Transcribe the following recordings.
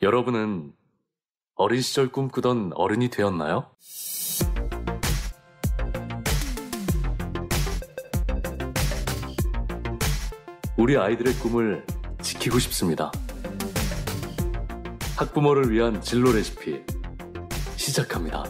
여러분은 어린 시절 꿈꾸던 어른이 되었나요? 우리 아이들의 꿈을 지키고 싶습니다. 학부모를 위한 진로 레시피 시작합니다.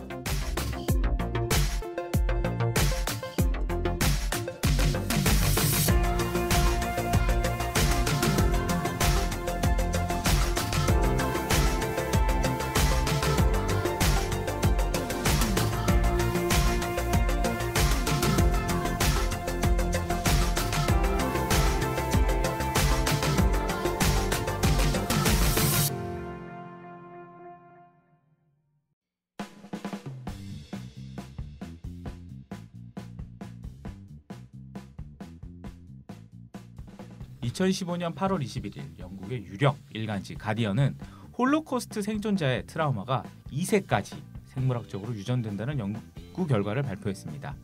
(2015년 8월 21일) 영국의 유력 일간지 가디언은 홀로코스트 생존자의 트라우마가 2세까지 생물학적으로 유전된다는 연구 결과를 발표했습니다.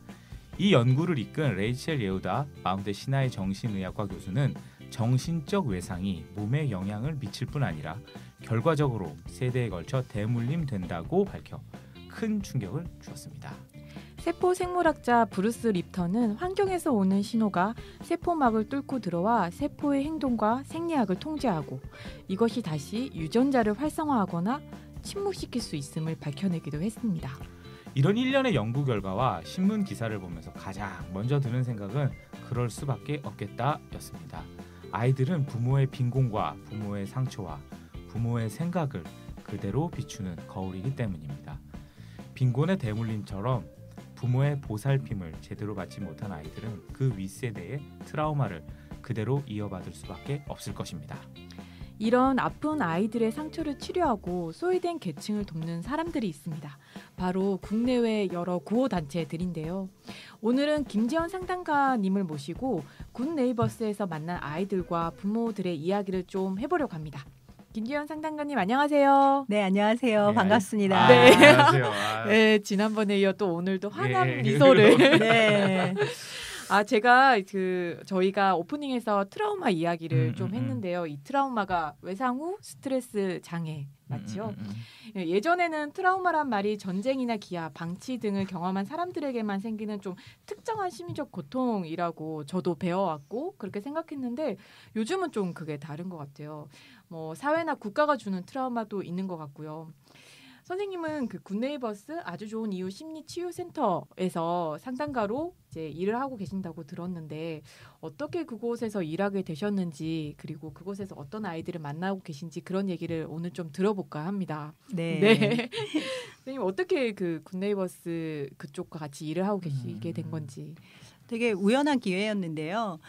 이 연구를 이끈 레이첼 예우다 마운드 신하의 정신의학과 교수는 정신적 외상이 몸에 영향을 미칠 뿐 아니라 결과적으로 세대에 걸쳐 대물림된다고 밝혀 큰 충격을 주었습니다. 세포 생물학자 브루스 립턴은 환경에서 오는 신호가 세포막을 뚫고 들어와 세포의 행동과 생리학을 통제하고 이것이 다시 유전자를 활성화하거나 침묵시킬 수 있음을 밝혀내기도 했습니다. 이런 일련의 연구 결과와 신문 기사를 보면서 가장 먼저 드는 생각은 그럴 수밖에 없겠다였습니다. 아이들은 부모의 빈곤과 부모의 상처와 부모의 생각을 그대로 비추는 거울이기 때문입니다. 빈곤의 대물림처럼 부모의 보살핌을 제대로 받지 못한 아이들은 그 윗세대의 트라우마를 그대로 이어받을 수밖에 없을 것입니다. 이런 아픈 아이들의 상처를 치료하고 소외된 계층을 돕는 사람들이 있습니다. 바로 국내외 여러 구호단체들인데요. 오늘은 김지연 상담가님을 모시고 굿네이버스에서 만난 아이들과 부모들의 이야기를 좀 해보려고 합니다. 김지연 상담가님 안녕하세요. 네, 안녕하세요. 네, 반갑습니다. 네. 안녕하세요. 네, 지난번에 이어 또 오늘도 환한 예, 미소를. 네. 제가 저희가 오프닝에서 트라우마 이야기를 좀 했는데요. 이 트라우마가 외상 후 스트레스 장애 맞죠? 예전에는 트라우마란 말이 전쟁이나 기아, 방치 등을 경험한 사람들에게만 생기는 좀 특정한 심리적 고통이라고 저도 배워왔고 그렇게 생각했는데 요즘은 좀 그게 다른 것 같아요. 뭐 사회나 국가가 주는 트라우마도 있는 것 같고요. 선생님은 그 굿네이버스 아주 좋은 이유 심리치유센터에서 상담가로 이제 일을 하고 계신다고 들었는데 어떻게 그곳에서 일하게 되셨는지 그리고 그곳에서 어떤 아이들을 만나고 계신지 그런 얘기를 오늘 좀 들어볼까 합니다. 네. 네. 선생님 어떻게 그 굿네이버스 그쪽과 같이 일을 하고 계시게 된 건지. 되게 우연한 기회였는데요.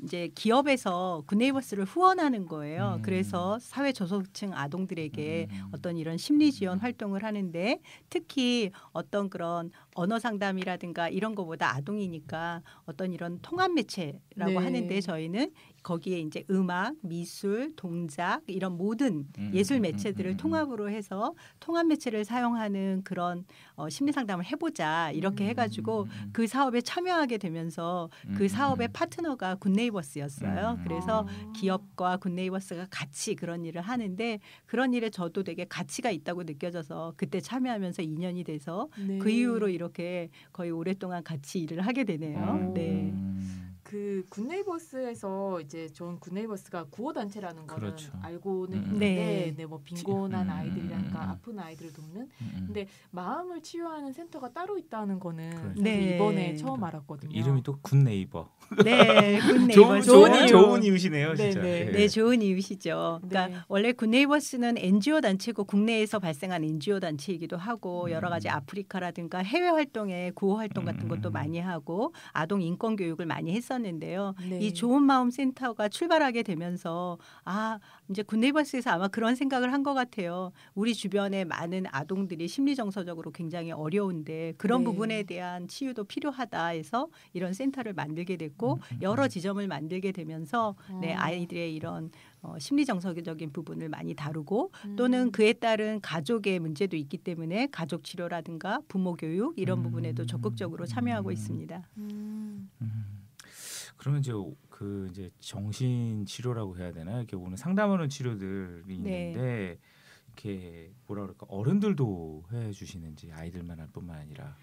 이제 기업에서 굿네이버스를 후원하는 거예요. 그래서 사회 저소득층 아동들에게 어떤 이런 심리 지원 활동을 하는데 특히 어떤 그런 언어 상담이라든가 이런 거보다 아동이니까 어떤 이런 통합 매체라고 네. 하는데 저희는 거기에 이제 음악, 미술, 동작 이런 모든 예술 매체들을 통합으로 해서 통합 매체를 사용하는 그런 심리 상담을 해보자 이렇게 해가지고 그 사업에 참여하게 되면서 그 사업의 파트너가 굿네이버스였어요. 그래서 기업과 굿네이버스가 같이 그런 일을 하는데 그런 일에 저도 되게 가치가 있다고 느껴져서 그때 참여하면서 2년이 돼서 네. 그 이후로 이렇게 거의 오랫동안 같이 일을 하게 되네요. 네. 그 굿네이버스에서 이제 전 굿네이버스가 구호 단체라는 거는 그렇죠. 알고는 네. 있는데 네, 뭐 빈곤한 아이들이란가 아픈 아이들을 돕는 근데 마음을 치유하는 센터가 따로 있다는 거는 그렇죠. 네. 이번에 처음 알았거든요. 이름이 또 굿네이버. 네, 굿네이버 좋은 이유시네요, 진짜. 네, 네, 좋은 이유시죠. 그러니까 네. 원래 굿네이버스는 NGO 단체고 국내에서 발생한 NGO 단체이기도 하고 여러 가지 아프리카라든가 해외 활동에 구호 활동 같은 것도 많이 하고 아동 인권 교육을 많이 했었는데요. 네. 이 좋은 마음 센터가 출발하게 되면서 이제 굿네이버스에서 아마 그런 생각을 한 것 같아요. 우리 주변에 많은 아동들이 심리 정서적으로 굉장히 어려운데 그런 네. 부분에 대한 치유도 필요하다 해서 이런 센터를 만들게 됐고 여러 지점을 만들게 되면서 네, 아이들의 이런 심리 정서적인 부분을 많이 다루고 또는 그에 따른 가족의 문제도 있기 때문에 가족 치료라든가 부모 교육 이런 부분에도 적극적으로 참여하고 있습니다. 그러면 이제 그 이제 정신 치료라고 해야 되나 이렇게 오는 상담하는 치료들이 있는데 이렇게 뭐라 그럴까 어른들도 해주시는지 아이들만 할 뿐만 아니라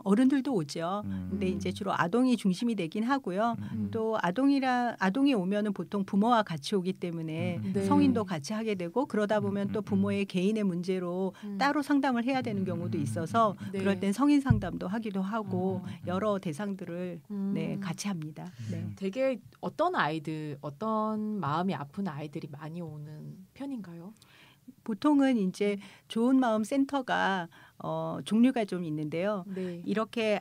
어른들도 오죠. 근데 이제 주로 아동이 중심이 되긴 하고요. 또 아동이 오면은 보통 부모와 같이 오기 때문에 네. 성인도 같이 하게 되고 그러다 보면 또 부모의 개인의 문제로 따로 상담을 해야 되는 경우도 있어서 네. 그럴 땐 성인 상담도 하기도 하고 여러 대상들을 네, 음. 같이 합니다. 네. 되게 어떤 마음이 아픈 아이들이 많이 오는 편인가요? 보통은 이제 좋은 마음 센터가 종류가 좀 있는데요. 네. 이렇게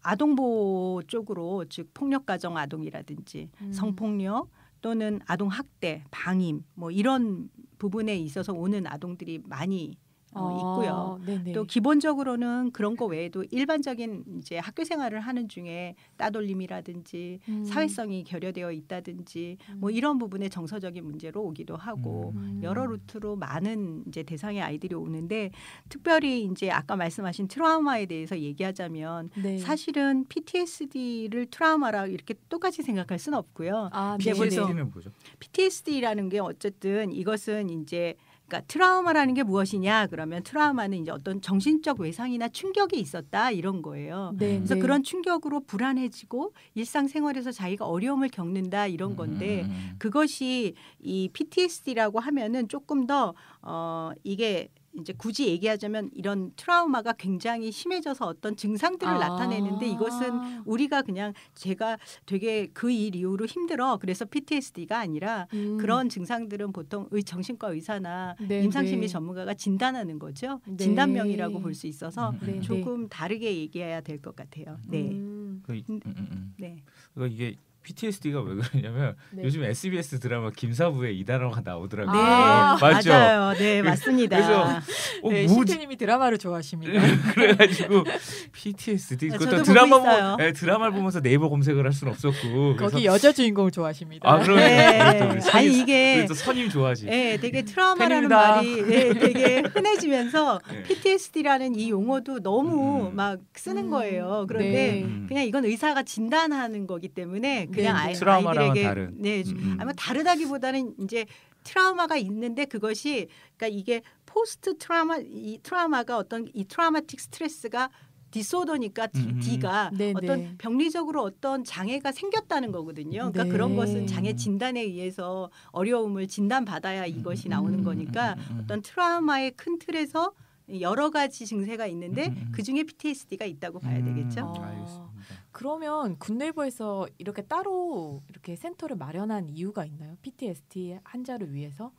아동보호 쪽으로 즉 폭력가정 아동이라든지 성폭력 또는 아동 학대, 방임 뭐 이런 부분에 있어서 오는 아동들이 많이 있고요. 네네. 또 기본적으로는 그런 거 외에도 일반적인 이제 학교 생활을 하는 중에 따돌림이라든지 사회성이 결여되어 있다든지 뭐 이런 부분에 정서적인 문제로 오기도 하고 여러 루트로 많은 이제 대상의 아이들이 오는데 특별히 이제 아까 말씀하신 트라우마에 대해서 얘기하자면 네. 사실은 PTSD를 트라우마라 이렇게 똑같이 생각할 수는 없고요. 네. PTSD는 뭐죠? PTSD라는 게 어쨌든 이것은 이제 그러니까 트라우마라는 게 무엇이냐 그러면 트라우마는 이제 어떤 정신적 외상이나 충격이 있었다 이런 거예요. 네. 그래서 네. 그런 충격으로 불안해지고 일상생활에서 자기가 어려움을 겪는다 이런 건데 그것이 이 PTSD라고 하면은 조금 더 이게 이제 굳이 얘기하자면 이런 트라우마가 굉장히 심해져서 어떤 증상들을 나타내는데 이것은 우리가 그냥 제가 되게 그 일 이후로 힘들어 그래서 PTSD가 아니라 그런 증상들은 보통 정신과 의사나 네, 임상심리 네. 전문가가 진단하는 거죠. 네. 진단명이라고 볼 수 있어서 네, 조금 다르게 얘기해야 될 것 같아요. 네. 네. 그러니까 이게 PTSD가 왜 그러냐면 네. 요즘 SBS 드라마 김사부에 이단화가 나오더라고요. 네, 맞죠? 맞아요. 네, 맞습니다. 그래서 네, 뭐지? 신태님이 드라마를 좋아하십니다. 그래가지고 PTSD 아, 그것도 저도 보고 있어요. 드라마를 보면서 네이버 검색을 할 수는 없었고 거기 여자 주인공을 좋아하십니다. 아 그러네. 네. 아니 이게 우리 또 선임 좋아하지. 네, 되게 트라우마라는 팬입니다. 말이 네, 되게 흔해지면서 네. PTSD라는 이 용어도 너무 막 쓰는 거예요. 그런데 네. 그냥 이건 의사가 진단하는 거기 때문에 그냥 네, 네. 트라우마랑은 아이들에게 다른. 네, 아마 다르다기보다는 이제 트라우마가 있는데 그것이 그러니까 이게 포스트 트라우마 이 트라우마가 어떤 이 트라우마틱 스트레스가 디소더니까 D가 네, 어떤 네. 병리적으로 어떤 장애가 생겼다는 거거든요. 그러니까 네. 그런 것은 장애 진단에 의해서 어려움을 진단받아야 이것이 나오는 거니까 어떤 트라우마의 큰 틀에서 여러 가지 증세가 있는데 그중에 PTSD가 있다고 봐야 되겠죠. 알겠습니다. 그러면 굿네이버에서 이렇게 따로 이렇게 센터를 마련한 이유가 있나요? PTSD 환자를 위해서?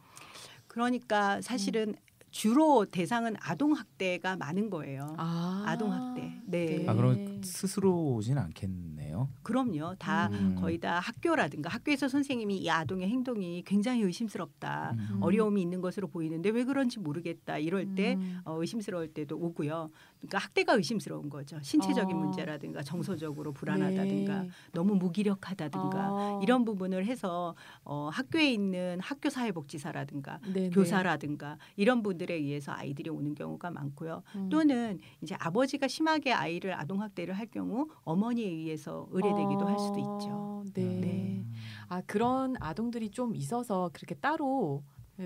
그러니까 사실은 주로 대상은 아동 학대가 많은 거예요. 아, 아동 학대. 네. 아 그럼 스스로 오진 않겠네요. 그럼요. 다 거의 다 학교라든가 학교에서 선생님이 이 아동의 행동이 굉장히 의심스럽다. 어려움이 있는 것으로 보이는데 왜 그런지 모르겠다. 이럴 때 의심스러울 때도 오고요. 그러니까 학대가 의심스러운 거죠. 신체적인 문제라든가 정서적으로 불안하다든가 네. 너무 무기력하다든가 이런 부분을 해서 학교에 있는 학교사회복지사라든가 네, 교사라든가 이런 분들에 의해서 아이들이 오는 경우가 많고요. 또는 이제 아버지가 심하게 아이를 아동학대를 할 경우 어머니에 의해서 의뢰되기도 할 수도 있죠. 네. 네. 아 그런 아동들이 좀 있어서 그렇게 따로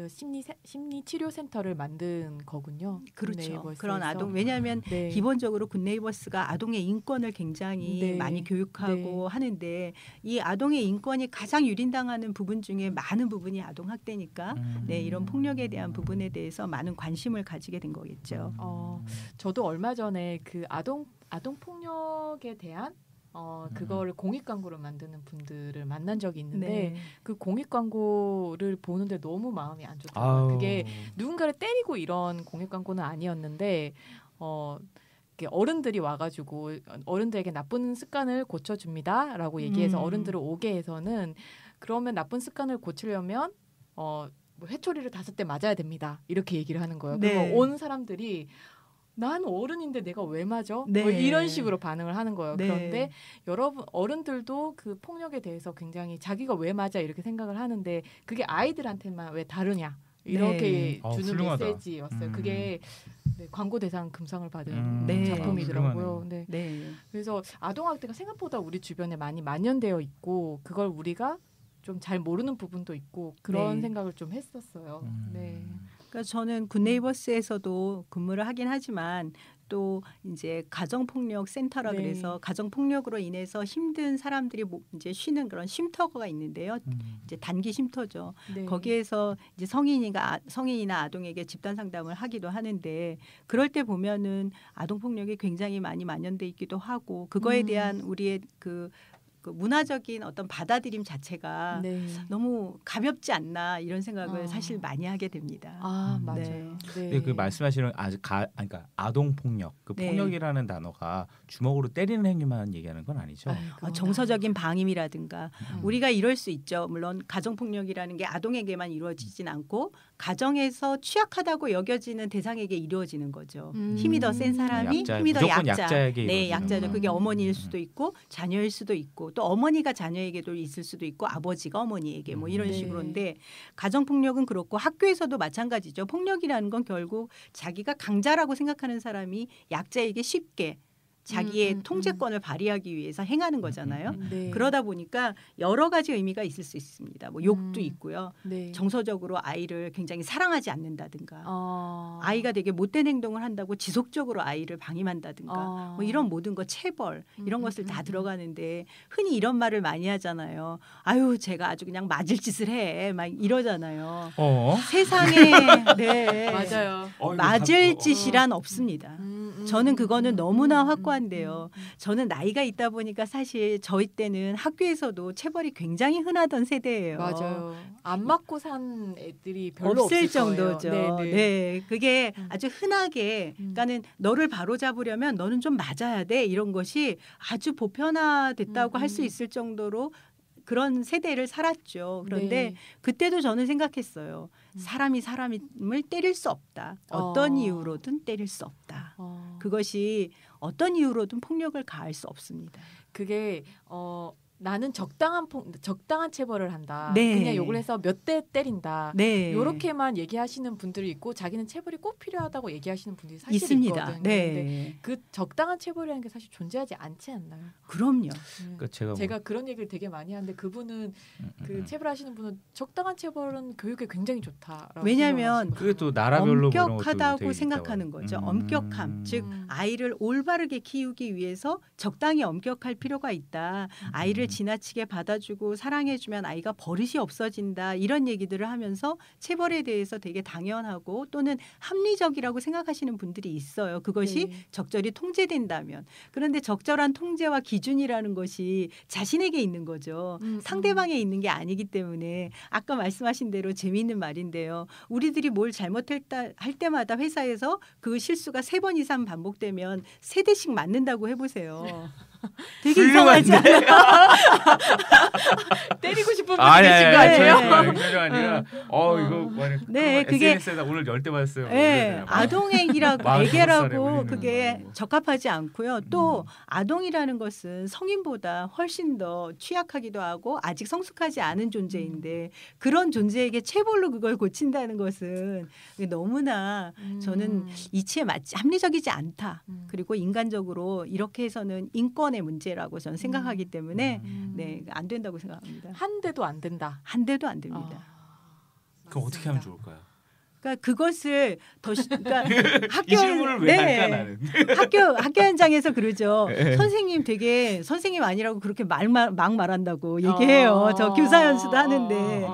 심리 치료 센터를 만든 거군요. 그렇죠. 굿네이버스에서. 그런 아동 왜냐하면 네. 기본적으로 굿네이버스가 아동의 인권을 굉장히 네. 많이 교육하고 하는데 이 아동의 인권이 가장 유린당하는 부분 중에 많은 부분이 아동 학대니까 네, 이런 폭력에 대한 부분에 대해서 많은 관심을 가지게 된 거겠죠. 저도 얼마 전에 그 아동 폭력에 대한 그거를 공익 광고를 만드는 분들을 만난 적이 있는데 네. 그 공익 광고를 보는데 너무 마음이 안 좋더라고요. 그게 누군가를 때리고 이런 공익 광고는 아니었는데 이렇게 어른들이 와가지고 어른들에게 나쁜 습관을 고쳐줍니다라고 얘기해서 어른들을 오게 해서는 그러면 나쁜 습관을 고치려면 뭐 회초리를 5대 맞아야 됩니다. 이렇게 얘기를 하는 거예요. 네. 그러면 온 사람들이 난 어른인데 내가 왜 맞아? 네. 뭐 이런 식으로 반응을 하는 거예요. 네. 그런데 여러분 어른들도 그 폭력에 대해서 굉장히 자기가 왜 맞아 이렇게 생각을 하는데 그게 아이들한테만 왜 다르냐 이렇게 네. 주는 훌륭하다. 메시지였어요. 그게 네, 광고 대상 금상을 받은 네. 작품이더라고요. 네. 네. 그래서 아동학대가 생각보다 우리 주변에 많이 만연되어 있고 그걸 우리가 좀 잘 모르는 부분도 있고 그런 네. 생각을 좀 했었어요. 네. 그러니까 저는 굿네이버스에서도 근무를 하긴 하지만 또 이제 가정폭력 센터라 네. 그래서 가정폭력으로 인해서 힘든 사람들이 이제 쉬는 그런 쉼터가 있는데요. 이제 단기 쉼터죠. 네. 거기에서 이제 성인이나 아동에게 집단 상담을 하기도 하는데 그럴 때 보면은 아동 폭력이 굉장히 많이 만연돼 있기도 하고 그거에 대한 우리의 그 문화적인 어떤 받아들임 자체가 네. 너무 가볍지 않나 이런 생각을 아. 사실 많이 하게 됩니다. 아 네. 맞아요. 네. 근데 그 말씀하시는 그러니까 아동 폭력, 그 네. 폭력이라는 단어가 주먹으로 때리는 행위만 얘기하는 건 아니죠. 아이, 그건 정서적인 방임이라든가 음. 우리가 이럴 수 있죠. 물론 가정폭력이라는 게 아동에게만 이루어지진 않고 가정에서 취약하다고 여겨지는 대상에게 이루어지는 거죠. 힘이 더 센 사람이 힘이 더 무조건 약자. 약자에게 네, 이루어지는 약자죠. 거구나. 그게 어머니일 수도 있고 자녀일 수도 있고 또 어머니가 자녀에게도 있을 수도 있고 아버지가 어머니에게 뭐 이런 네. 식으로인데 가정폭력은 그렇고 학교에서도 마찬가지죠. 폭력이라는 건 결국 자기가 강자라고 생각하는 사람이 약자에게 쉽게 자기의 통제권을 발휘하기 위해서 행하는 거잖아요. 네. 그러다 보니까 여러 가지 의미가 있을 수 있습니다. 뭐 욕도 있고요. 네. 정서적으로 아이를 굉장히 사랑하지 않는다든가 아이가 아이가 되게 못된 행동을 한다고 지속적으로 아이를 방임한다든가 뭐 이런 모든 거 체벌 이런 것을 다 들어가는데 흔히 이런 말을 많이 하잖아요. 아유 제가 아주 그냥 맞을 짓을 해 막 이러잖아요. 세상에 네. 맞아요. 맞을 짓이란 없습니다. 저는 그거는 너무나 확고한데요. 저는 나이가 있다 보니까 사실 저희 때는 학교에서도 체벌이 굉장히 흔하던 세대예요. 맞아요. 안 맞고 산 애들이 별로 없을 없을 정도죠. 거예요. 네, 그게 아주 흔하게, 그러니까는 너를 바로 잡으려면 너는 좀 맞아야 돼 이런 것이 아주 보편화됐다고 할 수 있을 정도로 그런 세대를 살았죠. 그런데 네. 그때도 저는 생각했어요. 사람이 사람을 때릴 수 없다. 어떤 이유로든 때릴 수 없다. 그것이 어떤 이유로든 폭력을 가할 수 없습니다. 그게 나는 적당한 체벌을 한다. 네. 그냥 욕을 해서 몇 대 때린다. 네. 이렇게만 얘기하시는 분들이 있고 자기는 체벌이 꼭 필요하다고 얘기하시는 분들이 사실 있습니다. 있거든요. 네. 근데 그 적당한 체벌이라는 게 사실 존재하지 않지 않나요? 그럼요. 그러니까 제가 그런 얘기를 되게 많이 하는데 그분은 그 체벌하시는 분은 적당한 체벌은 교육에 굉장히 좋다라고 왜냐하면 그게 또 나라별로 엄격하다고 생각하는 거죠. 엄격함, 즉 아이를 올바르게 키우기 위해서 적당히 엄격할 필요가 있다. 아이를 지나치게 받아주고 사랑해주면 아이가 버릇이 없어진다. 이런 얘기들을 하면서 체벌에 대해서 되게 당연하고 또는 합리적이라고 생각하시는 분들이 있어요. 그것이 네. 적절히 통제된다면. 그런데 적절한 통제와 기준이라는 것이 자신에게 있는 거죠. 상대방에 있는 게 아니기 때문에 아까 말씀하신 대로 재미있는 말인데요. 우리들이 뭘 잘못했다 할 때마다 회사에서 그 실수가 3번 이상 반복되면 3대씩 맞는다고 해보세요. 되게 이상하지 않아요? 때리고 싶은 분이 아니, 계신 거 아니에요? 전혀 아니라 이거 네, 그게 SNS에다 오늘 10대 받았어요. 네, 아동애기라고 45살에 애기라고 우리는 그게 뭐. 적합하지 않고요. 또 아동이라는 것은 성인보다 훨씬 더 취약하기도 하고 아직 성숙하지 않은 존재인데 그런 존재에게 체벌로 그걸 고친다는 것은 너무나 저는 이치에 맞지 합리적이지 않다. 그리고 인간적으로 이렇게 해서는 인권의 문제라고 저는 생각하기 때문에 네, 안 된다고 생각합니다. 한 대도 안 된다. 한 대도 안 됩니다. 그럼 어떻게 하면 좋을까요? 그러니까 그것을 그러니까 학교 이 질문을 왜 할까 나는. 학교 현장에서 그러죠. 네. 선생님 되게 선생님 아니라고 그렇게 막 말한다고 얘기해요. 저 교사 연수도 하는데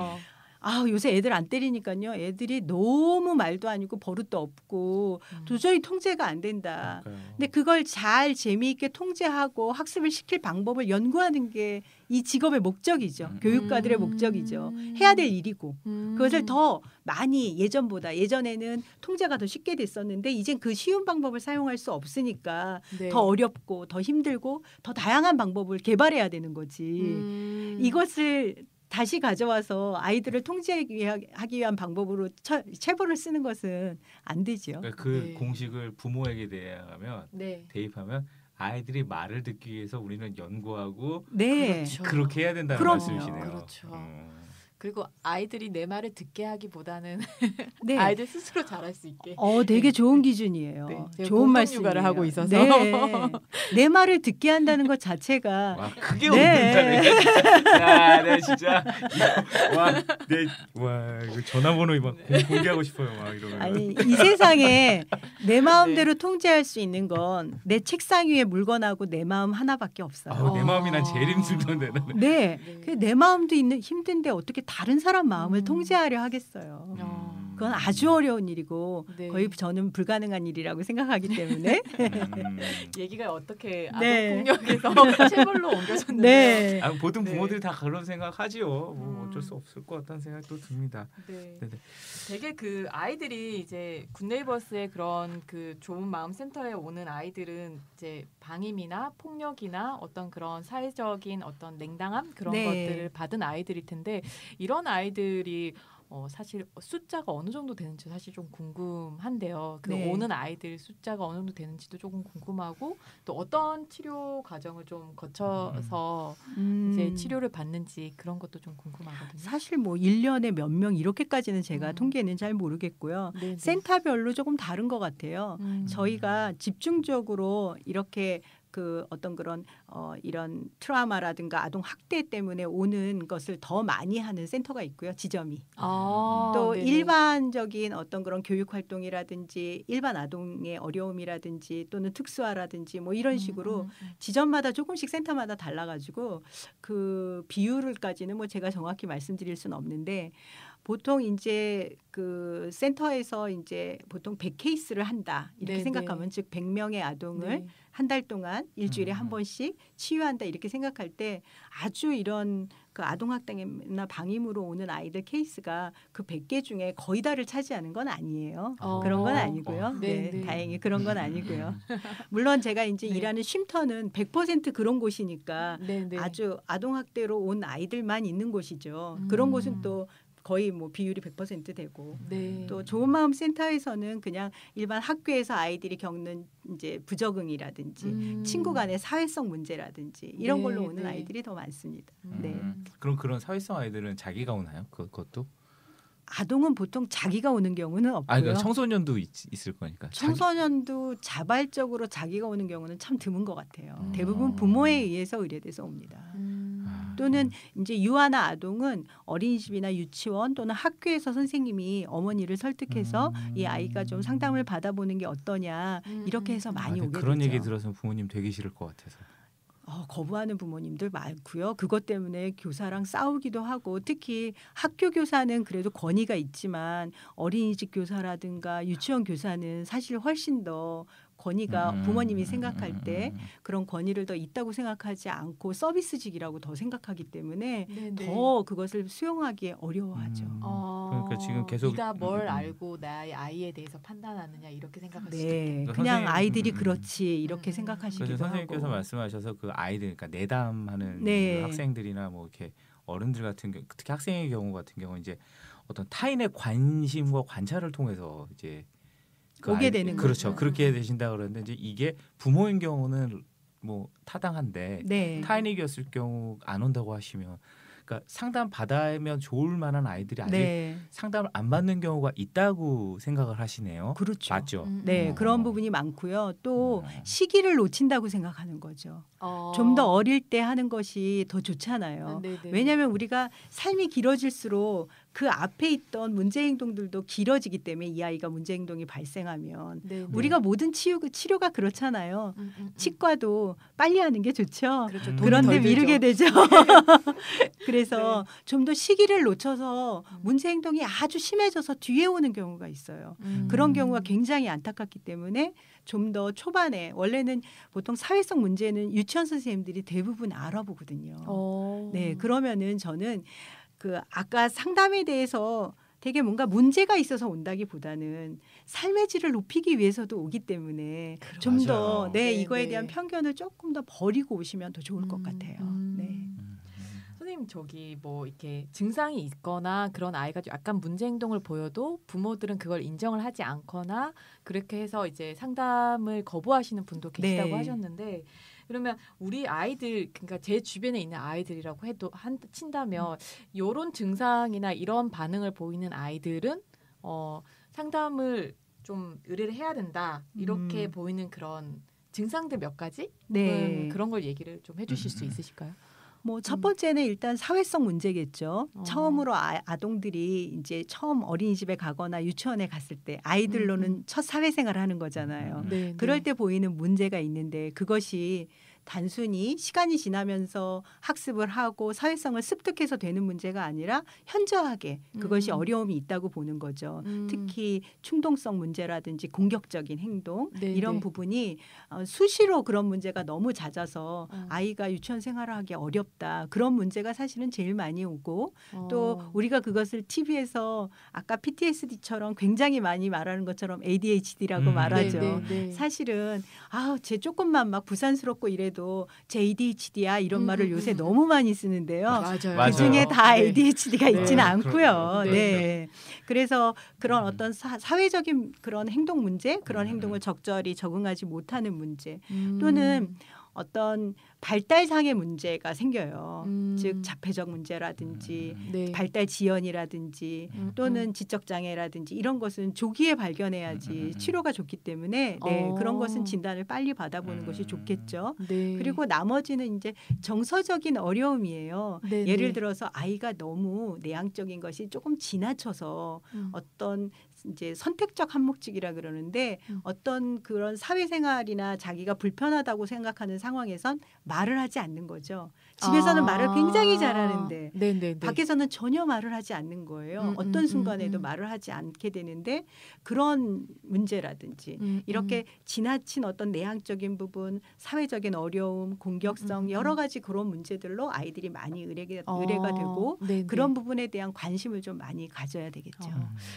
요새 애들 안 때리니까요. 애들이 너무 말도 아니고 버릇도 없고 도저히 통제가 안 된다. 근데 그걸 잘 재미있게 통제하고 학습을 시킬 방법을 연구하는 게 이 직업의 목적이죠. 교육가들의 목적이죠. 해야 될 일이고 그것을 더 많이 예전에는 통제가 더 쉽게 됐었는데 이젠 그 쉬운 방법을 사용할 수 없으니까 네. 더 어렵고 더 힘들고 더 다양한 방법을 개발해야 되는 거지. 이것을 다시 가져와서 아이들을 통제하기 위한 방법으로 체벌을 쓰는 것은 안 되죠. 그러니까 그 네. 공식을 부모에게 대입하면 아이들이 말을 듣기 위해서 우리는 연구하고 네. 그렇죠. 그렇게 해야 된다는 그럼요. 말씀이시네요. 그렇죠. 그리고 아이들이 내 말을 듣게 하기보다는 네. 아이들 스스로 잘할 수 있게. 되게 좋은 기준이에요. 네, 제가 좋은 공동 말씀이에요. 육아를 하고 있어서. 네. 내 말을 듣게 한다는 것 자체가 와 그게 네. 웃는다. 야, 내 진짜 와 이거 전화번호 막 공개하고 싶어요. 막 이러면. 아니 이 세상에 내 마음대로 통제할 수 있는 건 내 책상 위에 물건하고 내 마음 하나밖에 없어요. 아우, 내 마음이 난 제일 힘들던데 나는. 네, 네. 내 마음도 힘든데 어떻게 다른 사람 마음을 통제하려 하겠어요. 그건 아주 어려운 일이고 네. 거의 저는 불가능한 일이라고 생각하기 때문에 얘기가 어떻게 네. 아동폭력에서 체벌로 옮겨졌는데요. 네. 아, 모든 네. 부모들이 다 그런 생각하지요. 뭐 어쩔 수 없을 것 같다는 생각도 듭니다. 네. 네네. 되게 그 아이들이 이제 굿네이버스의 그런 그 좋은 마음 센터에 오는 아이들은 이제 방임이나 폭력이나 어떤 그런 사회적인 어떤 냉담함 그런 네. 것들을 받은 아이들일 텐데 이런 아이들이 사실 숫자가 어느 정도 되는지 사실 좀 궁금한데요. 그 네. 오는 아이들 숫자가 어느 정도 되는지도 조금 궁금하고 또 어떤 치료 과정을 좀 거쳐서 이제 치료를 받는지 그런 것도 좀 궁금하거든요. 사실 뭐 1년에 몇 명 이렇게까지는 제가 통계는 잘 모르겠고요. 네네. 센터별로 조금 다른 것 같아요. 음. 저희가 집중적으로 이렇게 그 어떤 그런 이런 트라우마라든가 아동 학대 때문에 오는 것을 더 많이 하는 센터가 있고요. 지점이. 또 네네. 일반적인 어떤 그런 교육 활동이라든지 일반 아동의 어려움이라든지 또는 특수화라든지 뭐 이런 식으로 지점마다 조금씩 센터마다 달라가지고 그 비율을까지는 뭐 제가 정확히 말씀드릴 수는 없는데 보통 이제 그 센터에서 이제 보통 100케이스를 한다 이렇게 네네. 생각하면 즉 100명의 아동을 네. 한 달 동안 일주일에 한 번씩 치유한다 이렇게 생각할 때 아주 이런 그 아동학대나 방임으로 오는 아이들 케이스가 그 100개 중에 거의 다를 차지하는 건 아니에요. 그런 건 아니고요. 네, 네, 네. 다행히 그런 건 아니고요. 물론 제가 이제 네. 일하는 쉼터는 100% 그런 곳이니까 네네. 아주 아동학대로 온 아이들만 있는 곳이죠. 그런 곳은 또 거의 뭐 비율이 100% 되고 네. 또 좋은 마음 센터에서는 그냥 일반 학교에서 아이들이 겪는 이제 부적응이라든지 친구 간의 사회성 문제라든지 이런 네, 걸로 오는 네. 아이들이 더 많습니다. 네. 그럼 그런 사회성 아이들은 자기가 오나요? 그것도? 아동은 보통 자기가 오는 경우는 아, 없고요. 그러니까 청소년도 있을 거니까. 청소년도 자발적으로 자기가 오는 경우는 참 드문 것 같아요. 대부분 부모에 의해서 의뢰돼서 옵니다. 또는 이제 유아나 아동은 어린이집이나 유치원 또는 학교에서 선생님이 어머니를 설득해서 이 아이가 좀 상담을 받아보는 게 어떠냐 이렇게 해서 많이 오게 그런 되죠. 얘기 들어서 부모님 되게 싫을 것 같아서. 거부하는 부모님들 많고요. 그것 때문에 교사랑 싸우기도 하고 특히 학교 교사는 그래도 권위가 있지만 어린이집 교사라든가 유치원 교사는 사실 훨씬 더 권위가 부모님이 생각할 때 그런 권위를 더 있다고 생각하지 않고 서비스직이라고 더 생각하기 때문에 네네. 더 그것을 수용하기 어려워하죠. 그러니까 지금 계속 네가 뭘 알고 나의 아이에 대해서 판단하느냐 이렇게 생각할 수 네, 있겠네요. 그냥 선생님, 아이들이 그렇지 이렇게 생각하시기도 그래서 하고. 선생님께서 말씀하셔서 그 아이들, 그러니까 내담하는 네. 그 학생들이나 뭐 이렇게 어른들 같은 경우, 특히 학생의 경우 같은 경우 이제 어떤 타인의 관심과 관찰을 통해서 이제 오게 되는 그렇죠. 거죠. 그렇게 되신다 그러는데 이제 이게 부모인 경우는 뭐 타당한데 네. 타인에게였을 경우 안 온다고 하시면, 그러니까 상담 받으면 좋을 만한 아이들이 아직 네. 상담을 안 받는 경우가 있다고 생각을 하시네요. 그렇죠. 맞죠? 네, 그런 부분이 많고요. 또 시기를 놓친다고 생각하는 거죠. 좀 더 어릴 때 하는 것이 더 좋잖아요. 네네. 왜냐하면 우리가 삶이 길어질수록 그 앞에 있던 문제 행동들도 길어지기 때문에 이 아이가 문제 행동이 발생하면 네네. 우리가 모든 치료가 그렇잖아요. 치과도 빨리 하는 게 좋죠. 그렇죠. 돈이 그런데 덜 미루게 들죠. 되죠. 그래서 좀 더 시기를 놓쳐서 문제 행동이 아주 심해져서 뒤에 오는 경우가 있어요. 그런 경우가 굉장히 안타깝기 때문에 좀 더 초반에 원래는 보통 사회성 문제는 유치원 선생님들이 대부분 알아보거든요. 네, 그러면은 저는 그 아까 상담에 대해서 되게 뭔가 문제가 있어서 온다기보다는 삶의 질을 높이기 위해서도 오기 때문에 좀 더 맞아요. 이거에 네. 대한 편견을 조금 더 버리고 오시면 더 좋을 것 같아요. 네. 선생님 저기 뭐 이렇게 증상이 있거나 그런 아이가 약간 문제 행동을 보여도 부모들은 그걸 인정을 하지 않거나 그렇게 해서 이제 상담을 거부하시는 분도 계시다고 네. 하셨는데 그러면 우리 아이들, 그러니까 제 주변에 있는 아이들이라고 해도 친다면 이런 증상이나 이런 반응을 보이는 아이들은 상담을 좀 의뢰를 해야 된다. 이렇게 보이는 그런 증상들 몇 가지? 네. 그런 걸 얘기를 좀 해주실 수 있으실까요? 뭐 첫 번째는 일단 사회성 문제겠죠. 처음으로 아동들이 이제 처음 어린이집에 가거나 유치원에 갔을 때 아이들로는 첫 사회생활을 하는 거잖아요. 네, 그럴 네. 때 보이는 문제가 있는데 그것이 단순히 시간이 지나면서 학습을 하고 사회성을 습득해서 되는 문제가 아니라 현저하게 그것이 어려움이 있다고 보는 거죠. 특히 충동성 문제라든지 공격적인 행동 네, 이런 네. 부분이 수시로 그런 문제가 너무 잦아서 아이가 유치원 생활을 하기 어렵다. 그런 문제가 사실은 제일 많이 오고 또 우리가 그것을 TV에서 아까 PTSD처럼 굉장히 많이 말하는 것처럼 ADHD라고 말하죠. 네, 네, 네. 사실은 쟤 조금만 막 부산스럽고 이래도 제 ADHD야 이런 말을 요새 너무 많이 쓰는데요. 맞아요. 그 중에 다 네. ADHD가 네. 있지는 않고요. 네. 네. 그래서 그런 어떤 사회적인 그런 행동 문제, 그런 행동을 적절히 적응하지 못하는 문제 또는 어떤 발달상의 문제가 생겨요. 즉 자폐적 문제라든지 네. 발달 지연이라든지 또는 지적 장애라든지 이런 것은 조기에 발견해야지 치료가 좋기 때문에 그런 것은 진단을 빨리 받아보는 것이 좋겠죠. 네. 그리고 나머지는 이제 정서적인 어려움이에요. 네, 예를 네. 들어서 아이가 너무 내향적인 것이 조금 지나쳐서 어떤 이제 선택적 한목직이라 그러는데 어떤 그런 사회생활이나 자기가 불편하다고 생각하는 상황에선 말을 하지 않는 거죠. 집에서는 말을 굉장히 잘하는데 네, 네, 네. 밖에서는 전혀 말을 하지 않는 거예요. 어떤 순간에도 말을 하지 않게 되는데 그런 문제라든지 이렇게 지나친 어떤 내향적인 부분, 사회적인 어려움, 공격성 여러 가지 그런 문제들로 아이들이 많이 의뢰가 되고 네, 그런 네. 부분에 대한 관심을 좀 많이 가져야 되겠죠.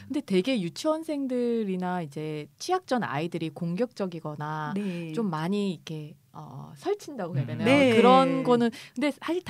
근데 되게 유치원생들이나 이제 취약전 아이들이 공격적이거나 네. 좀 많이 이렇게 설친다고 해야 되나요? 네. 그런 거는 근데 사실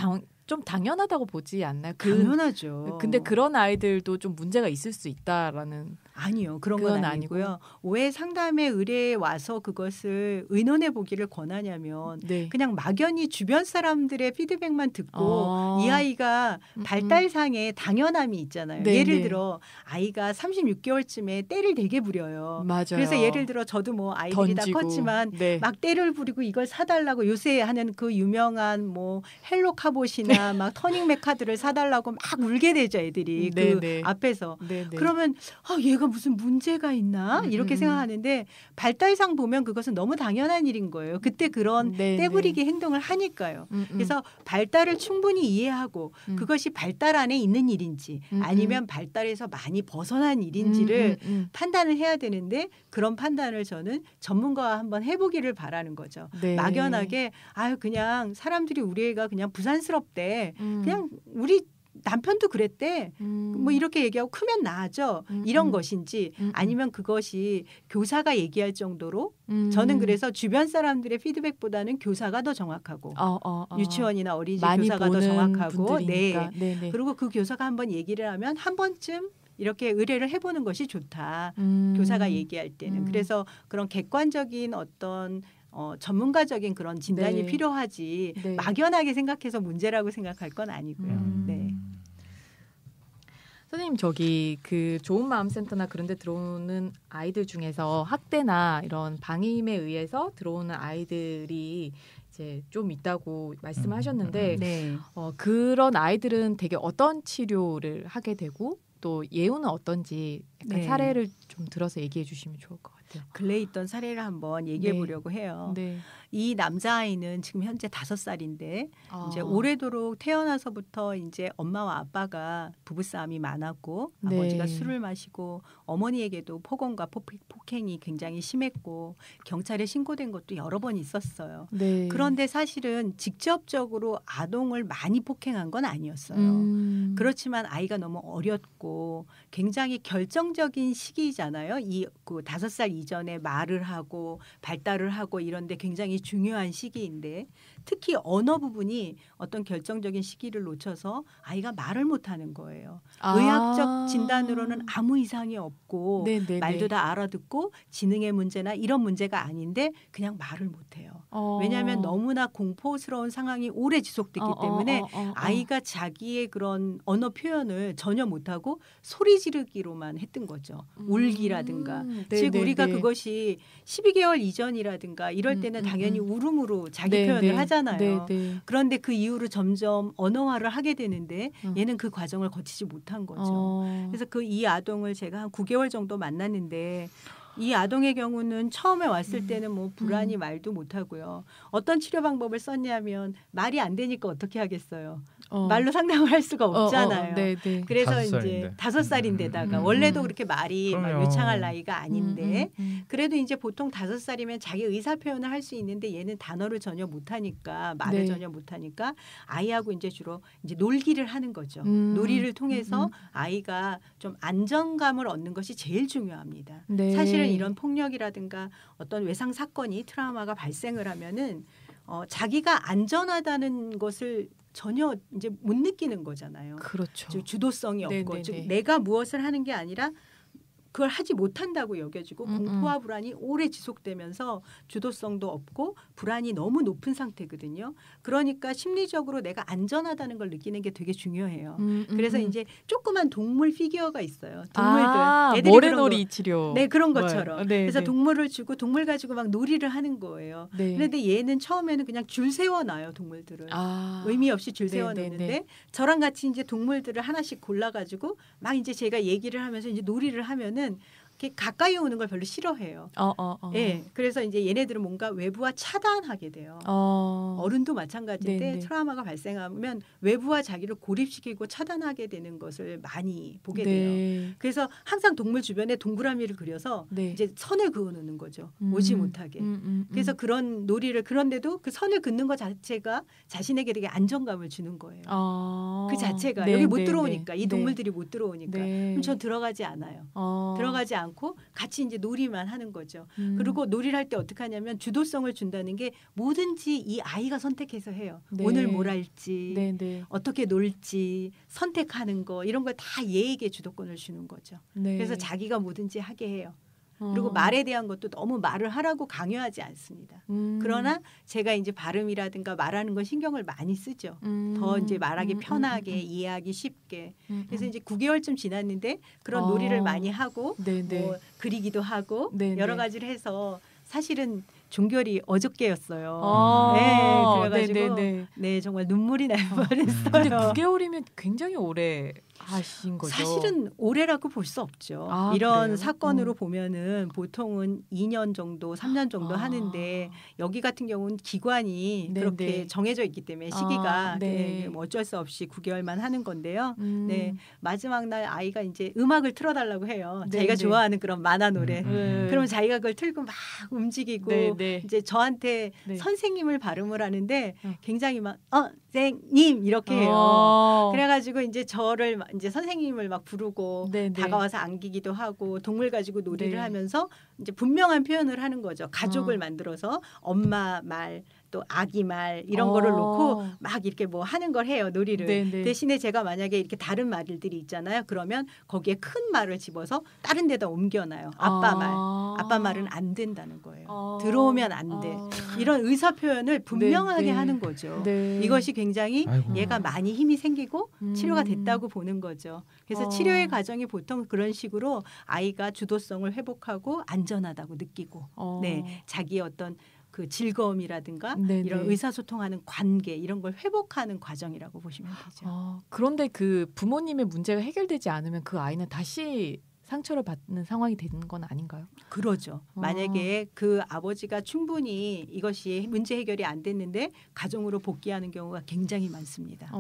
좀 당연하다고 보지 않나요? 당연하죠. 근데 그런 아이들도 좀 문제가 있을 수 있다라는. 아니요. 그런 그건 건 아니고요. 왜 상담에 의뢰에 와서 그것을 의논해 보기를 권하냐면 네. 그냥 막연히 주변 사람들의 피드백만 듣고 이 아이가 발달상에 당연함이 있잖아요. 네, 예를 네. 들어 아이가 36개월쯤에 떼를 되게 부려요. 맞아요. 그래서 예를 들어 저도 뭐 아이들이 던지고. 다 컸지만 네. 막 떼를 부리고 이걸 사달라고 요새 하는 그 유명한 뭐 헬로 카봇이나 막 터닝맥 카드를 사달라고 막 울게 되죠 애들이 네, 그 네. 앞에서. 네, 네. 그러면 얘가 무슨 문제가 있나 이렇게 생각하는데 발달상 보면 그것은 너무 당연한 일인 거예요. 그때 그런 네, 떼부리기 행동을 하니까요. 그래서 발달을 충분히 이해하고 그것이 발달 안에 있는 일인지 아니면 발달에서 많이 벗어난 일인지를 판단을 해야 되는데 그런 판단을 저는 전문가와 한번 해보기를 바라는 거죠. 네. 막연하게 그냥 사람들이 우리 애가 그냥 부산스럽대. 그냥 우리 남편도 그랬대. 뭐 이렇게 얘기하고 크면 나아져. 이런 것인지 아니면 그것이 교사가 얘기할 정도로 저는 그래서 주변 사람들의 피드백보다는 교사가 더 정확하고 유치원이나 어린이집 많이 교사가 더 보는 정확하고 분들이니까. 네. 네, 네. 그리고 그 교사가 한번 얘기를 하면 한 번쯤 이렇게 의뢰를 해보는 것이 좋다. 교사가 얘기할 때는. 그래서 그런 객관적인 어떤 전문가적인 그런 진단이 네. 필요하지 네. 막연하게 생각해서 문제라고 생각할 건 아니고요. 네. 선생님 저기 그 좋은 마음 센터나 그런 데 들어오는 아이들 중에서 학대나 이런 방임에 의해서 들어오는 아이들이 이제 좀 있다고 말씀하셨는데 네. 그런 아이들은 되게 어떤 치료를 하게 되고 또 예우는 어떤지 약간 네. 사례를 좀 들어서 얘기해 주시면 좋을 것 같아요. 근래에 있던 사례를 한번 얘기해 네. 보려고 해요. 네. 이 남자아이는 지금 현재 5살인데 이제 오래도록 태어나서부터 이제 엄마와 아빠가 부부싸움이 많았고 네. 아버지가 술을 마시고 어머니에게도 폭언과 폭행이 굉장히 심했고 경찰에 신고된 것도 여러 번 있었어요. 네. 그런데 사실은 직접적으로 아동을 많이 폭행한 건 아니었어요. 그렇지만 아이가 너무 어렸고 굉장히 결정적 격정적인 시기잖아요. 그 5살 이전에 말을 하고 발달을 하고 이런데 굉장히 중요한 시기인데 특히 언어 부분이 어떤 결정적인 시기를 놓쳐서 아이가 말을 못하는 거예요. 의학적 진단으로는 아무 이상이 없고 네네네. 말도 다 알아듣고 지능의 문제나 이런 문제가 아닌데 그냥 말을 못해요. 왜냐하면 너무나 공포스러운 상황이 오래 지속됐기 때문에 아이가 자기의 그런 언어 표현을 전혀 못하고 소리 지르기로만 했던 거죠. 울기라든가. 즉 우리가 그것이 12개월 이전이라든가 이럴 때는 당연히 울음으로 자기 표현을 하잖아요. 그런데 그 이후로 점점 언어화를 하게 되는데 얘는 그 과정을 거치지 못한 거죠. 그래서 이 아동을 제가 한 9개월 정도 만났는데 이 아동의 경우는 처음에 왔을 때는 뭐 불안이 말도 못하고요. 어떤 치료 방법을 썼냐면 말이 안 되니까 어떻게 하겠어요. 말로 상담을 할 수가 없잖아요. 그래서 이제 5살인데다가 원래도 그렇게 말이 막 유창할 나이가 아닌데 그래도 이제 보통 5살이면 자기 의사 표현을 할 수 있는데 얘는 단어를 전혀 못하니까 말을 전혀 못하니까 아이하고 이제 주로 이제 놀기를 하는 거죠. 놀이를 통해서 아이가 좀 안정감을 얻는 것이 제일 중요합니다. 사실은 이런 폭력이라든가 어떤 외상 사건이 트라우마가 발생을 하면은 자기가 안전하다는 것을 전혀 이제 못 느끼는 거잖아요. 그렇죠. 주도성이 없고 즉 내가 무엇을 하는 게 아니라 그걸 하지 못한다고 여겨지고 공포와 불안이 오래 지속되면서 주도성도 없고 불안이 너무 높은 상태거든요. 그러니까 심리적으로 내가 안전하다는 걸 느끼는 게 되게 중요해요. 그래서 이제 조그만 동물 피규어가 있어요. 동물들. 애들이 모래놀이 치료. 네, 그런 것처럼. 그래서 동물을 주고 동물 가지고 막 놀이를 하는 거예요. 그런데 얘는 처음에는 그냥 줄 세워놔요. 동물들을. 의미 없이 줄 세워놓는데 저랑 같이 이제 동물들을 하나씩 골라가지고 막 이제 제가 얘기를 하면서 이제 놀이를 하면은 이렇게 가까이 오는 걸 별로 싫어해요. 예, 그래서 이제 얘네들은 뭔가 외부와 차단하게 돼요. 어른도 마찬가지인데 트라우마가 발생하면 외부와 자기를 고립시키고 차단하게 되는 것을 많이 보게 돼요. 그래서 항상 동물 주변에 동그라미를 그려서 이제 선을 그어놓는 거죠. 오지 못하게. 그래서 그런 놀이를 그런데도 그 선을 긋는 것 자체가 자신에게 되게 안정감을 주는 거예요. 그 자체가 여기 못 들어오니까 이 동물들이 못 들어오니까 그럼 전 들어가지 않아요. 들어가지 않고 같이 이제 놀이만 하는 거죠. 그리고 놀이를 할 때 어떻게 하냐면 주도성을 준다는 게 뭐든지 이 아이가 선택해서 해요. 오늘 뭘 할지 어떻게 놀지 선택하는 거 이런 걸 다 얘에게 주도권을 주는 거죠. 그래서 자기가 뭐든지 하게 해요. 그리고 말에 대한 것도 너무 말을 하라고 강요하지 않습니다. 그러나 제가 이제 발음이라든가 말하는 건 신경을 많이 쓰죠. 더 이제 말하기 편하게 이해하기 쉽게. 그래서 이제 9개월쯤 지났는데 그런 놀이를 많이 하고 뭐 그리기도 하고 여러 가지를 해서 사실은 종결이 어저께였어요. 그래가지고 정말 눈물이 날 뻔했어요. 근데 9개월이면 굉장히 오래 하신 거죠. 사실은 오래라고 볼 수 없죠. 이런 그래요? 사건으로 보면은 보통은 2년 정도, 3년 정도 하는데 여기 같은 경우는 기관이 그렇게 정해져 있기 때문에 시기가 뭐 어쩔 수 없이 9개월만 하는 건데요. 마지막 날 아이가 이제 음악을 틀어달라고 해요. 자기가 좋아하는 그런 만화 노래. 그러면 자기가 그걸 틀고 막 움직이고 이제 저한테 선생님을 발음을 하는데 굉장히 막 선생님 이렇게 해요. 그래가지고 이제 저를 이제 선생님을 막 부르고 다가와서 안기기도 하고 동물 가지고 놀이를 하면서 이제 분명한 표현을 하는 거죠. 가족을 만들어서 엄마 말 또 아기 말 이런 거를 놓고 막 이렇게 뭐 하는 걸 해요. 놀이를. 대신에 제가 만약에 이렇게 다른 말들이 있잖아요. 그러면 거기에 큰 말을 집어서 다른 데다 옮겨놔요. 아빠 말. 아빠 말은 안 된다는 거예요. 들어오면 안 돼. 이런 의사 표현을 분명하게 하는 거죠. 이것이 굉장히 얘가 많이 힘이 생기고 치료가 됐다고 보는 거죠. 그래서 치료의 과정이 보통 그런 식으로 아이가 주도성을 회복하고 안전하다고 느끼고 자기의 어떤 그 즐거움이라든가 이런 의사소통하는 관계 이런 걸 회복하는 과정이라고 보시면 되죠. 그런데 그 부모님의 문제가 해결되지 않으면 그 아이는 다시 상처를 받는 상황이 되는 건 아닌가요? 그러죠. 만약에 그 아버지가 충분히 이것이 문제 해결이 안 됐는데 가정으로 복귀하는 경우가 굉장히 많습니다.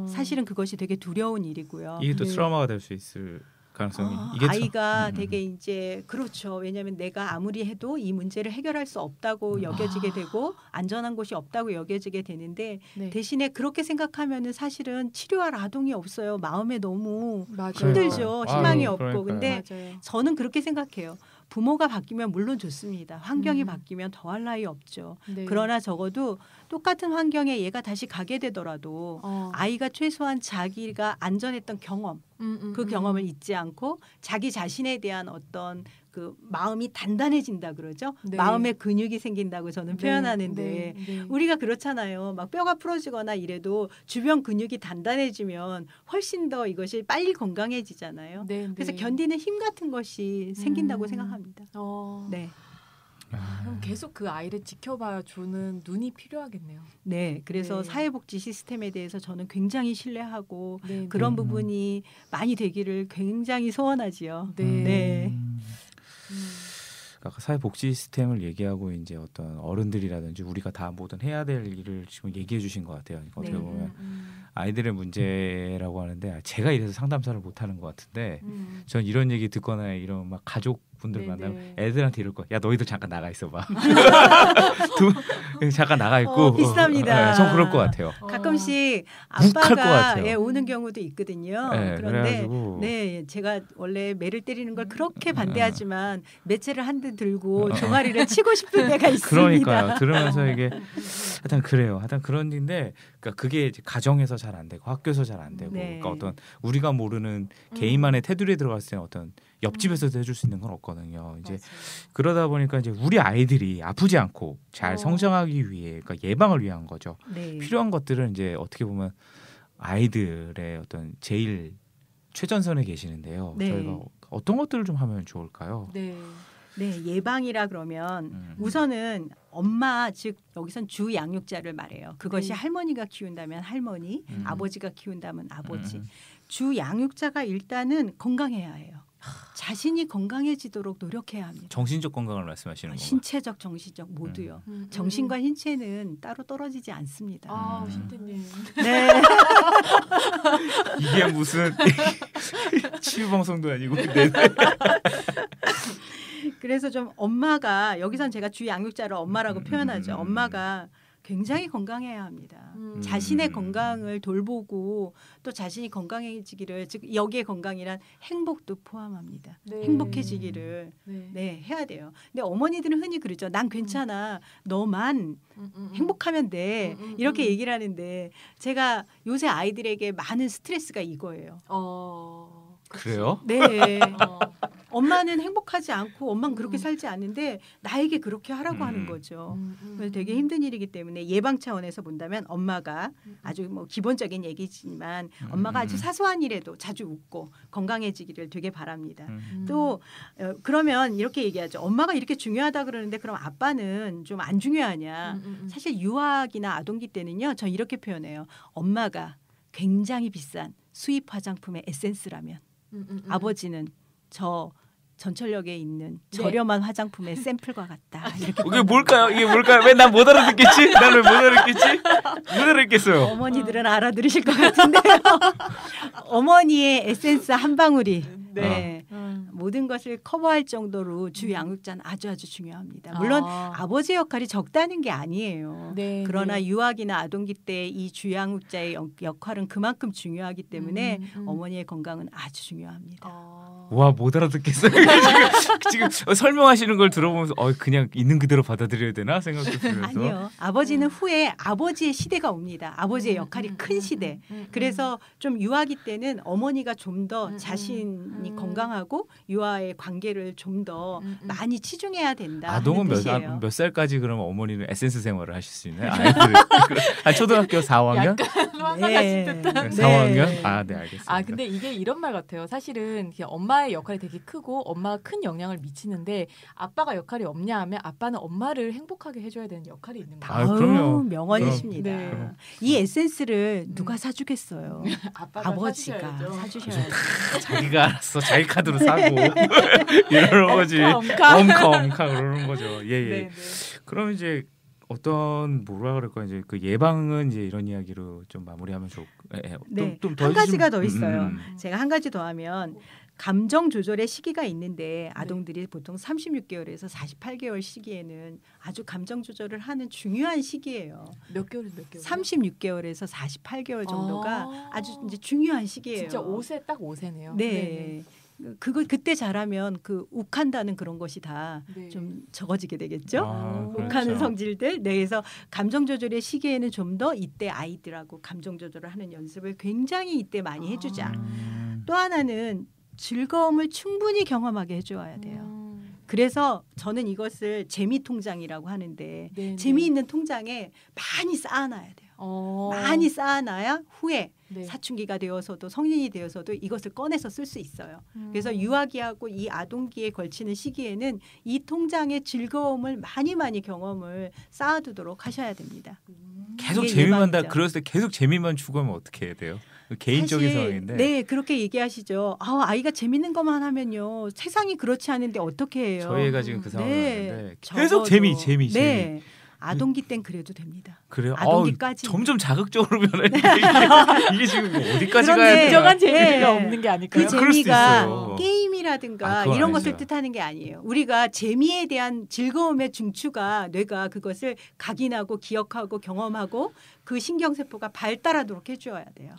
사실은 그것이 되게 두려운 일이고요. 이게 또 트라우마가 될 수 있을까요? 가능성이 이게 아이가 되게 이제 그렇죠. 왜냐하면 내가 아무리 해도 이 문제를 해결할 수 없다고 여겨지게 되고 안전한 곳이 없다고 여겨지게 되는데 네. 대신에 그렇게 생각하면은 사실은 치료할 아동이 없어요. 마음에 너무 맞아요. 힘들죠. 그러니까요. 희망이 아유, 없고. 그러니까요. 근데 맞아요. 저는 그렇게 생각해요. 부모가 바뀌면 물론 좋습니다. 환경이 음. 바뀌면 더할 나위 없죠. 네. 그러나 적어도 똑같은 환경에 얘가 다시 가게 되더라도 아이가 최소한 자기가 안전했던 경험, 그 경험을 잊지 않고 자기 자신에 대한 어떤 그 마음이 단단해진다 그러죠. 네. 마음의 근육이 생긴다고 저는 네, 표현하는데 네, 네. 우리가 그렇잖아요. 막 뼈가 부러지거나 이래도 주변 근육이 단단해지면 훨씬 더 이것이 빨리 건강해지잖아요. 네, 그래서 네. 견디는 힘 같은 것이 생긴다고 생각합니다. 네. 그럼 계속 그 아이를 지켜봐 주는 눈이 필요하겠네요. 네, 그래서 네. 사회복지 시스템에 대해서 저는 굉장히 신뢰하고 네, 그런 음. 부분이 많이 되기를 굉장히 소원하지요. 네. 네. 아까 사회복지 시스템을 얘기하고 이제 어떤 어른들이라든지 우리가 다 뭐든 해야 될 일을 지금 얘기해 주신 것 같아요. 어떻게 네. 보면 아이들의 문제라고 하는데 제가 이래서 상담사를 못 하는 것 같은데 전 이런 얘기 듣거나 이런 막 가족분들 네, 만나면 네. 애들한테 이럴 거야. 야 너희들 잠깐 나가 있어봐. 잠깐 나가 있고. 비슷합니다. 전 그럴 것 같아요. 가끔씩 욱할 것 아빠가 같아요. 오는 경우도 있거든요. 네, 그런데 그래가지고. 네, 제가 원래 매를 때리는 걸 그렇게 반대하지만 매체를 한 대 들고 종아리를 치고 싶을 때가 있습니다. 그러니까요. 들으면서 이게 하여튼 그래요. 하여튼 그런 일인데 그러니까 그게 이제 가정에서 잘 안 되고 학교에서 잘 안 되고 네. 그러니까 어떤 우리가 모르는 개인만의 테두리에 들어갔을 때는 어떤 옆집에서도 해줄 수 있는 건 없거든요. 이제 그러다 보니까 이제 우리 아이들이 아프지 않고 잘 성장하기 위해 그러니까 예방을 위한 거죠. 네. 필요한 것들은 이제 어떻게 보면 아이들의 어떤 제일 최전선에 계시는데요. 네. 저희가 어떤 것들을 좀 하면 좋을까요? 네. 네, 예방이라 그러면 우선은 엄마 즉 여기선 주 양육자를 말해요. 그것이 네. 할머니가 키운다면 할머니, 아버지가 키운다면 아버지. 음. 주 양육자가 일단은 건강해야 해요. 자신이 건강해지도록 노력해야 합니다. 정신적 건강을 말씀하시는 건가요? 신체적, 정신적 모두요. 정신과 신체는 따로 떨어지지 않습니다. 아, 신태님. 네. 이게 무슨 치유 방송도 아니고 네. 그래서 좀 엄마가 여기선 제가 주 양육자를 엄마라고 표현하죠. 엄마가 굉장히 건강해야 합니다. 자신의 건강을 돌보고 또 자신이 건강해지기를 즉 여기에 건강이란 행복도 포함합니다. 네. 행복해지기를 네. 해야 돼요. 근데 어머니들은 흔히 그러죠. 난 괜찮아. 너만 행복하면 돼. 이렇게 얘기를 하는데 제가 요새 아이들에게 많은 스트레스가 이거예요. 그래요? 네. 엄마는 행복하지 않고 엄마는 그렇게 살지 않는데 나에게 그렇게 하라고 하는 거죠. 그래서 되게 힘든 일이기 때문에 예방 차원에서 본다면 엄마가 아주 뭐 기본적인 얘기지만 엄마가 아주 사소한 일에도 자주 웃고 건강해지기를 되게 바랍니다. 또 그러면 이렇게 얘기하죠. 엄마가 이렇게 중요하다 그러는데 그럼 아빠는 좀 안 중요하냐. 사실 유아기나 아동기 때는요. 저 이렇게 표현해요. 엄마가 굉장히 비싼 수입 화장품의 에센스라면 아버지는 저 전철역에 있는 저렴한 화장품의 샘플과 같다. 이렇게 이게 뭘까요? 이게 뭘까요? 왜 난 못 알아듣겠지? 나는 왜 못 알아듣겠지? 못 알아듣겠어요. 어머니들은 알아들으실 것 같은데요. 어머니의 에센스 한 방울이 모든 것을 커버할 정도로 주 양육자는 아주 중요합니다. 물론 아버지의 역할이 적다는 게 아니에요. 네, 그러나 네. 유아기나 아동기 때 이 주 양육자의 역할은 그만큼 중요하기 때문에 어머니의 건강은 아주 중요합니다. 와, 못 알아듣겠어요. 지금 설명하시는 걸 들어보면서 그냥 있는 그대로 받아들여야 되나 생각도 들면서. 아니요. 아버지는 후에 아버지의 시대가 옵니다. 아버지의 역할이 큰 시대. 그래서 좀 유아기 때는 어머니가 좀 더 자신이 건강하고 유아의 관계를 좀 더 많이 치중해야 된다. 아동은 하는 뜻이에요. 몇 살까지 그러면 어머니는 에센스 생활을 하실 수 있나요? 아이들 한 초등학교 4학년? 화나가실 듯한. 4학년? 아, 네, 알겠습니다. 근데 이게 이런 말 같아요. 사실은 엄마의 역할이 되게 크고 엄마가 큰 영향을 미치는데 아빠가 역할이 없냐 하면 아빠는 엄마를 행복하게 해줘야 되는 역할이 있는 거예요. 그럼요. 명언이십니다. 네. 이 에센스를 누가 사주겠어요? 아빠가 아버지가 사주셔야죠. 자기가 알았어. 자기 카드로 사고 이러는 거지. 엄카 그러는 거죠. 예. 네. 그럼 이제 어떤 뭐라 그럴까 이제 그 예방은 이제 이런 이야기로 좀 마무리하면 좋. 네. 좀 더 한 가지가 해주시면- 더 있어요. 제가 한 가지 더 하면 감정 조절의 시기가 있는데 아동들이 보통 36개월에서 48개월 시기에는 아주 감정 조절을 하는 중요한 시기예요. 몇 개월? 36개월에서 48개월 정도가 아주 이제 중요한 시기예요. 진짜 5세 딱 5세네요. 네. 그때 잘하면 그 욱한다는 그런 것이 다 좀 적어지게 되겠죠. 그렇죠. 욱하는 성질들. 네, 그래서 감정 조절의 시기에는 좀 더 이때 아이들하고 감정 조절을 하는 연습을 굉장히 이때 많이 해주자. 또 하나는 즐거움을 충분히 경험하게 해줘야 돼요. 그래서 저는 이것을 재미 통장이라고 하는데 네네. 재미있는 통장에 많이 쌓아놔야 돼요. 많이 쌓아놔야 후에 네. 사춘기가 되어서도 성인이 되어서도 이것을 꺼내서 쓸 수 있어요. 그래서 유아기하고 이 아동기에 걸치는 시기에는 이 통장의 즐거움을 많이 경험을 쌓아두도록 하셔야 됩니다. 계속 이게 재미만 예방이죠. 그랬을 때 계속 재미만 추구하면 어떻게 해야 돼요? 개인적인 사실, 상황인데. 네, 그렇게 얘기하시죠. 아이가 재밌는 것만 하면요. 세상이 그렇지 않은데 어떻게 해요? 저희 애가 지금 그 상황인데 계속 적어도. 재미. 네. 아동기 땐 그래도 됩니다. 그래요? 아동기까지. 점점 자극적으로 변하는데 이게 지금 뭐 어디까지 그런데 가야 되나? 진정한 재미가 네. 없는 게 아닐까요? 그 그럴 수도 재미가 있어요. 게임이라든가 그건 이런 것을 아니죠. 뜻하는 게 아니에요. 우리가 재미에 대한 즐거움의 중추가 뇌가 그것을 각인하고 기억하고 경험하고 그 신경세포가 발달하도록 해줘야 돼요.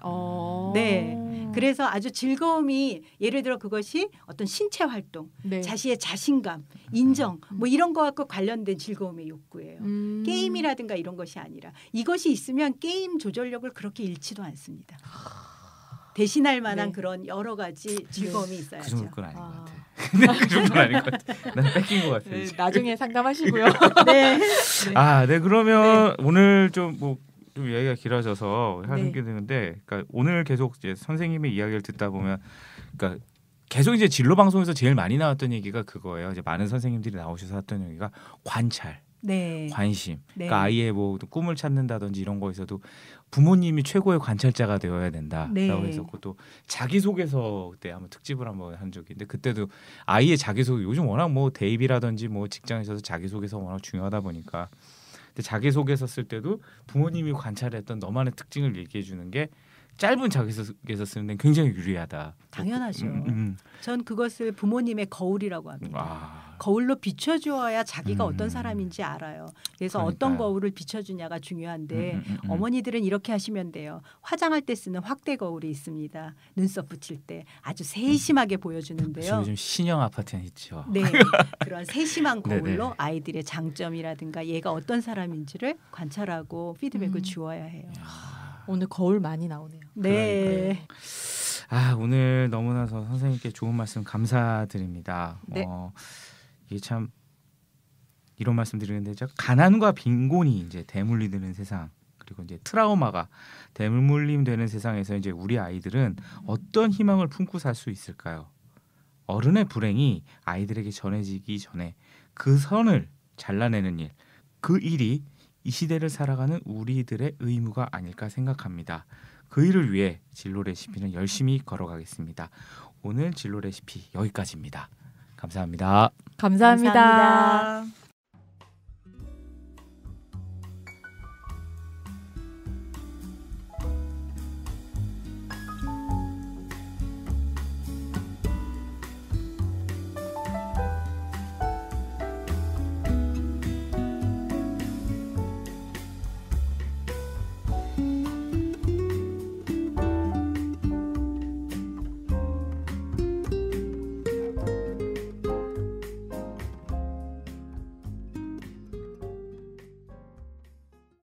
네. 그래서 아주 즐거움이 예를 들어 그것이 어떤 신체 활동, 네. 자신의 자신감, 인정 뭐 이런 것과 관련된 즐거움의 욕구예요. 게임이라든가 이런 것이 아니라 이것이 있으면 게임 조절력을 그렇게 잃지도 않습니다. 대신할 만한 네. 그런 여러 가지 즐거움이 있어야죠. 그 정도는 아닌 것 같아. 그 정도는 아닌 것 같아. 난 뺏긴 것 같아. 네, 지금. 나중에 상담하시고요. 네. 네 그러면 오늘 좀 이야기가 길어져서 하는 네. 게 되는데, 그러니까 오늘 계속 이제 선생님의 이야기를 듣다 보면, 그러니까 계속 이제 진로 방송에서 제일 많이 나왔던 얘기가 그거예요. 이제 많은 선생님들이 나오셔서 했던 얘기가 관찰, 네. 관심. 네. 그러니까 아이의 뭐 꿈을 찾는다든지 이런 거에서도 부모님이 최고의 관찰자가 되어야 된다라고 네. 했었고, 또 자기소개서 때 한번 특집을 한번 한 적이 있는데, 그때도 아이의 자기소개, 요즘 워낙 뭐 대입이라든지 뭐 직장에서 자기소개서 워낙 중요하다 보니까, 근데 자기소개서 쓸 때도 부모님이 관찰했던 너만의 특징을 얘기해 주는 게 짧은 자기소개서 쓰는 데는 굉장히 유리하다. 당연하죠. 전 그것을 부모님의 거울이라고 합니다. 거울로 비춰주어야 자기가 어떤 사람인지 알아요. 그래서 그러니까요. 어떤 거울을 비춰주냐가 중요한데 어머니들은 이렇게 하시면 돼요. 화장할 때 쓰는 확대 거울이 있습니다. 눈썹 붙일 때 아주 세심하게 보여주는데요. 요즘 신형 아파트는 있죠. 네, 그런 세심한 거울로 네네. 아이들의 장점이라든가 얘가 어떤 사람인지를 관찰하고 피드백을 주어야 해요. 오늘 거울 많이 나오네요. 네. 오늘 너무나 선생님께 좋은 말씀 감사드립니다. 네. 이게 참 이런 말씀 드리는데, 가난과 빈곤이 이제 대물림되는 세상, 그리고 이제 트라우마가 대물림되는 세상에서 이제 우리 아이들은 어떤 희망을 품고 살 수 있을까요? 어른의 불행이 아이들에게 전해지기 전에 그 선을 잘라내는 일, 그 일이 이 시대를 살아가는 우리들의 의무가 아닐까 생각합니다. 그 일을 위해 진로 레시피는 열심히 걸어가겠습니다. 오늘 진로 레시피 여기까지입니다. 감사합니다. 감사합니다. 감사합니다.